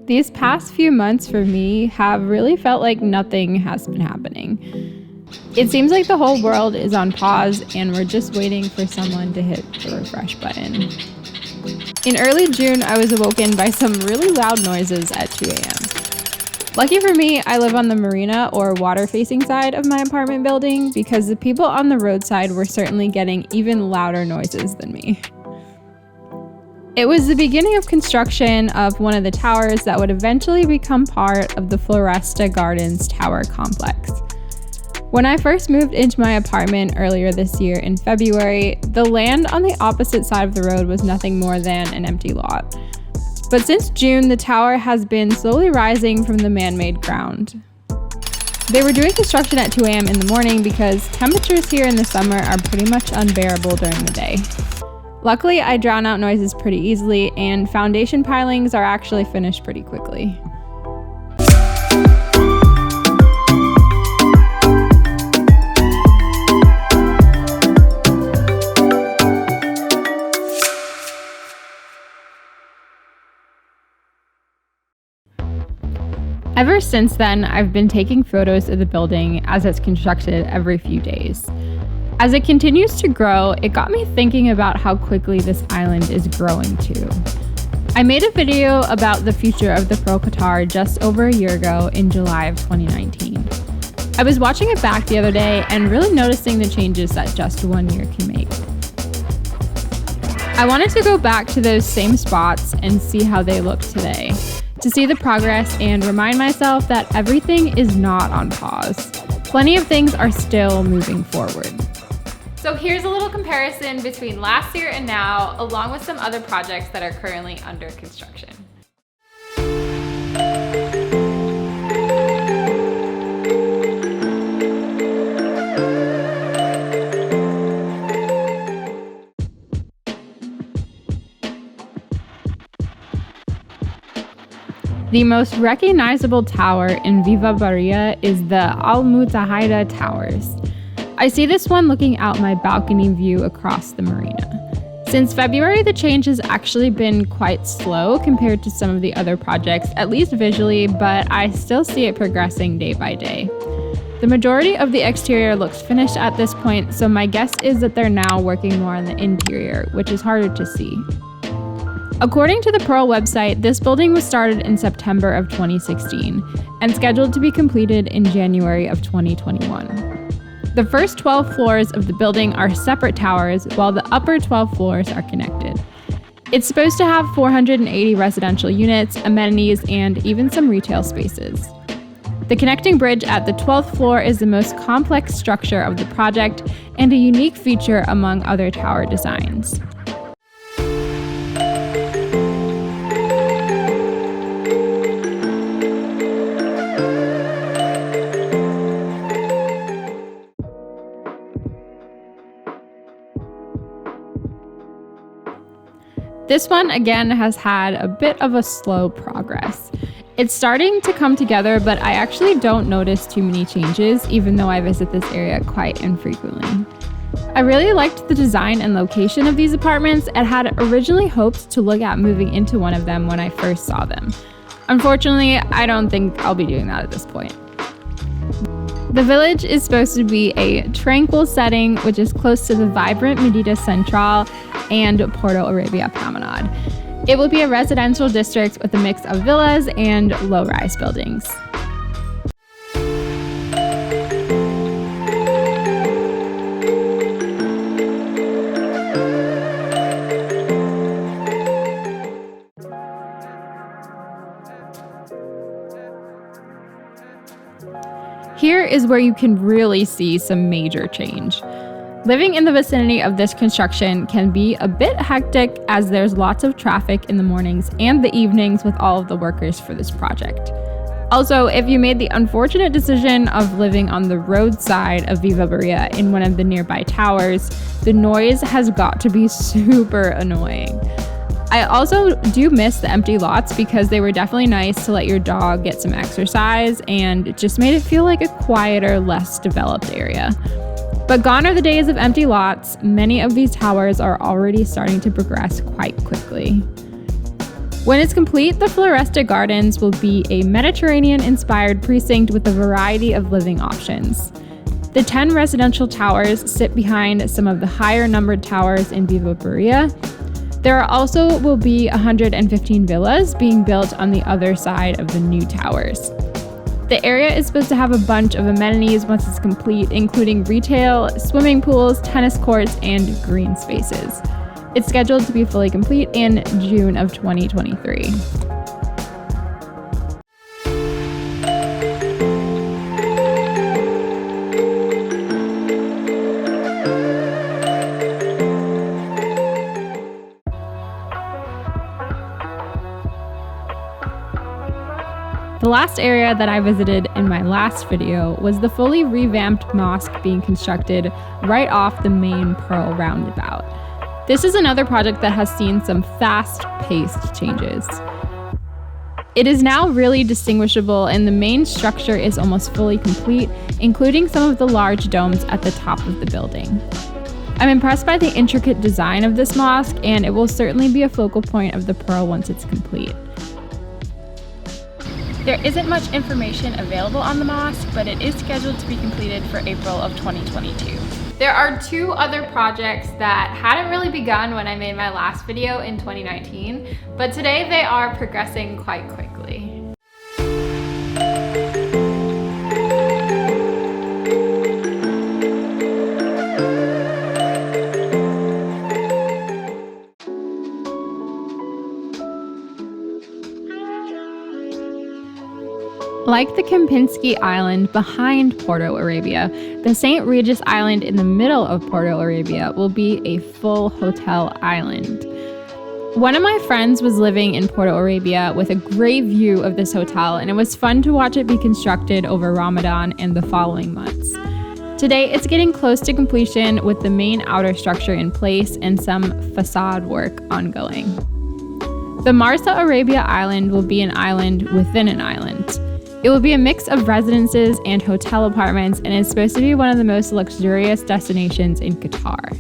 These past few months for me have really felt like nothing has been happening. It seems like the whole world is on pause and we're just waiting for someone to hit the refresh button. In early June, I was awoken by some really loud noises at 2 a.m. Lucky for me, I live on the marina or water-facing side of my apartment building because the people on the roadside were certainly getting even louder noises than me. It was the beginning of construction of one of the towers that would eventually become part of the Floresta Gardens tower complex. When I first moved into my apartment earlier this year in February, the land on the opposite side of the road was nothing more than an empty lot. But since June, the tower has been slowly rising from the man-made ground. They were doing construction at 2 a.m. in the morning because temperatures here in the summer are pretty much unbearable during the day. Luckily, I drown out noises pretty easily, and foundation pilings are actually finished pretty quickly. Ever since then, I've been taking photos of the building as it's constructed every few days. As it continues to grow, it got me thinking about how quickly this island is growing too. I made a video about the future of the Pearl Qatar just over a year ago in July of 2019. I was watching it back the other day and really noticing the changes that just 1 year can make. I wanted to go back to those same spots and see how they look today, to see the progress and remind myself that everything is not on pause. Plenty of things are still moving forward. So here's a little comparison between last year and now, along with some other projects that are currently under construction. The most recognizable tower in Viva Bahia is the Mutahidah Towers. I see this one looking out my balcony view across the marina. Since February, the change has actually been quite slow compared to some of the other projects, at least visually, but I still see it progressing day by day. The majority of the exterior looks finished at this point, so my guess is that they're now working more on the interior, which is harder to see. According to the Pearl website, this building was started in September of 2016 and scheduled to be completed in January of 2021. The first 12 floors of the building are separate towers, while the upper 12 floors are connected. It's supposed to have 480 residential units, amenities, and even some retail spaces. The connecting bridge at the 12th floor is the most complex structure of the project and a unique feature among other tower designs. This one, again, has had a bit of a slow progress. It's starting to come together, but I actually don't notice too many changes, even though I visit this area quite infrequently. I really liked the design and location of these apartments and had originally hoped to look at moving into one of them when I first saw them. Unfortunately, I don't think I'll be doing that at this point. The village is supposed to be a tranquil setting, which is close to the vibrant Medina Central and Porto Arabia Promenade. It will be a residential district with a mix of villas and low-rise buildings. Here is where you can really see some major change. Living in the vicinity of this construction can be a bit hectic as there's lots of traffic in the mornings and the evenings with all of the workers for this project. Also, if you made the unfortunate decision of living on the roadside of Viva Bahia in one of the nearby towers, the noise has got to be super annoying. I also do miss the empty lots because they were definitely nice to let your dog get some exercise and it just made it feel like a quieter, less developed area. But gone are the days of empty lots. Many of these towers are already starting to progress quite quickly. When it's complete, the Floresta Gardens will be a Mediterranean-inspired precinct with a variety of living options. The 10 residential towers sit behind some of the higher-numbered towers in Viva Berea. There also will be 115 villas being built on the other side of the new towers. The area is supposed to have a bunch of amenities once it's complete, including retail, swimming pools, tennis courts, and green spaces. It's scheduled to be fully complete in June of 2023. The last area that I visited in my last video was the fully revamped mosque being constructed right off the main Pearl roundabout. This is another project that has seen some fast-paced changes. It is now really distinguishable, and the main structure is almost fully complete, including some of the large domes at the top of the building. I'm impressed by the intricate design of this mosque, and it will certainly be a focal point of the Pearl once it's complete. There isn't much information available on the mosque, but it is scheduled to be completed for April of 2022. There are two other projects that hadn't really begun when I made my last video in 2019, but today they are progressing quite quickly. Like the Kempinski Island behind Porto Arabia, the St. Regis Island in the middle of Porto Arabia will be a full hotel island. One of my friends was living in Porto Arabia with a great view of this hotel, and it was fun to watch it be constructed over Ramadan and the following months. Today, it's getting close to completion with the main outer structure in place and some facade work ongoing. The Marsa Arabia Island will be an island within an island. It will be a mix of residences and hotel apartments, and is supposed to be one of the most luxurious destinations in Qatar.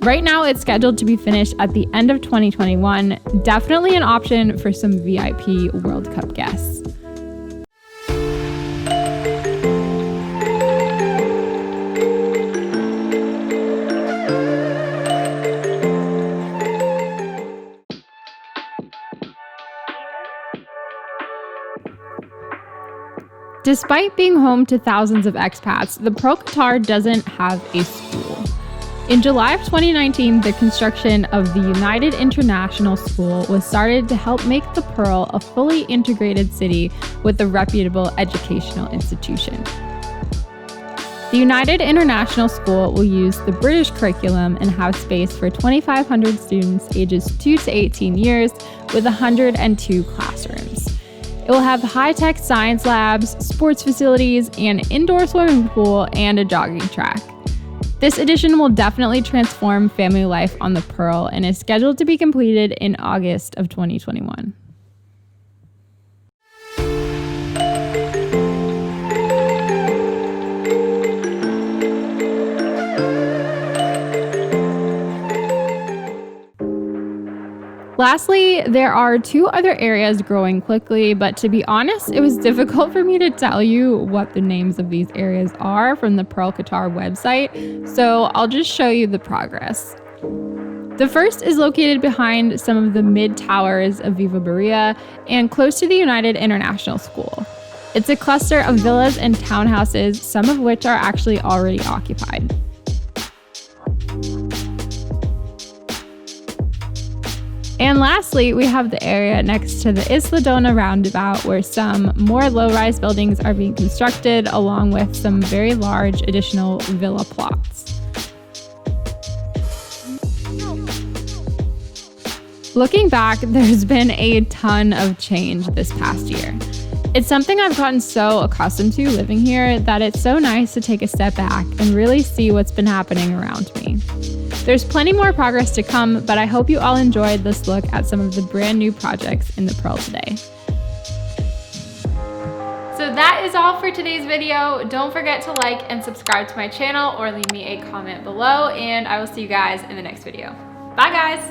Right now, it's scheduled to be finished at the end of 2021, definitely an option for some VIP World Cup guests. Despite being home to thousands of expats, the ProQatar doesn't have a school. In July of 2019, the construction of the United International School was started to help make the Pearl a fully integrated city with a reputable educational institution. The United International School will use the British curriculum and have space for 2,500 students ages 2 to 18 years with 102 classrooms. It will have high-tech science labs, sports facilities, an indoor swimming pool, and a jogging track. This addition will definitely transform family life on the Pearl and is scheduled to be completed in August of 2021. Lastly, there are two other areas growing quickly, but to be honest, it was difficult for me to tell you what the names of these areas are from the Pearl Qatar website, so I'll just show you the progress. The first is located behind some of the mid-towers of Viva Berea and close to the United International School. It's a cluster of villas and townhouses, some of which are actually already occupied. And lastly, we have the area next to the Isla Dona roundabout, where some more low-rise buildings are being constructed, along with some very large additional villa plots. Looking back, there's been a ton of change this past year. It's something I've gotten so accustomed to living here that it's so nice to take a step back and really see what's been happening around me. There's plenty more progress to come, but I hope you all enjoyed this look at some of the brand new projects in the Pearl today. So that is all for today's video. Don't forget to like and subscribe to my channel or leave me a comment below, and I will see you guys in the next video. Bye guys!